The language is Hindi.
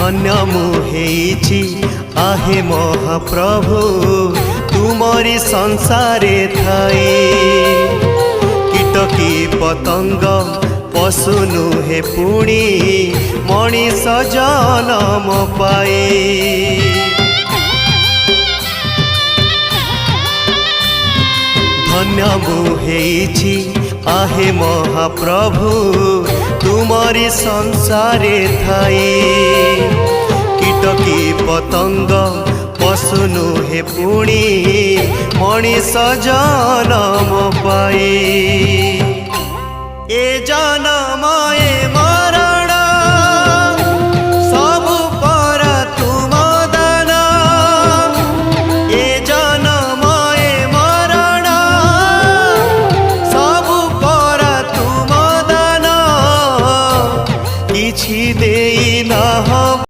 धन्य मुहेछि आहे महाप्रभु तुमरी संसारे थाई। कीटकी पतंग पशु नुहे पुणी मनीष जनम पाए। धन्य मुहेछि आहे महाप्रभु तुमरी संसारे थाई। कीटकी पतंग पशु नुहे पुणी मनीष जनम पाए। ए जनम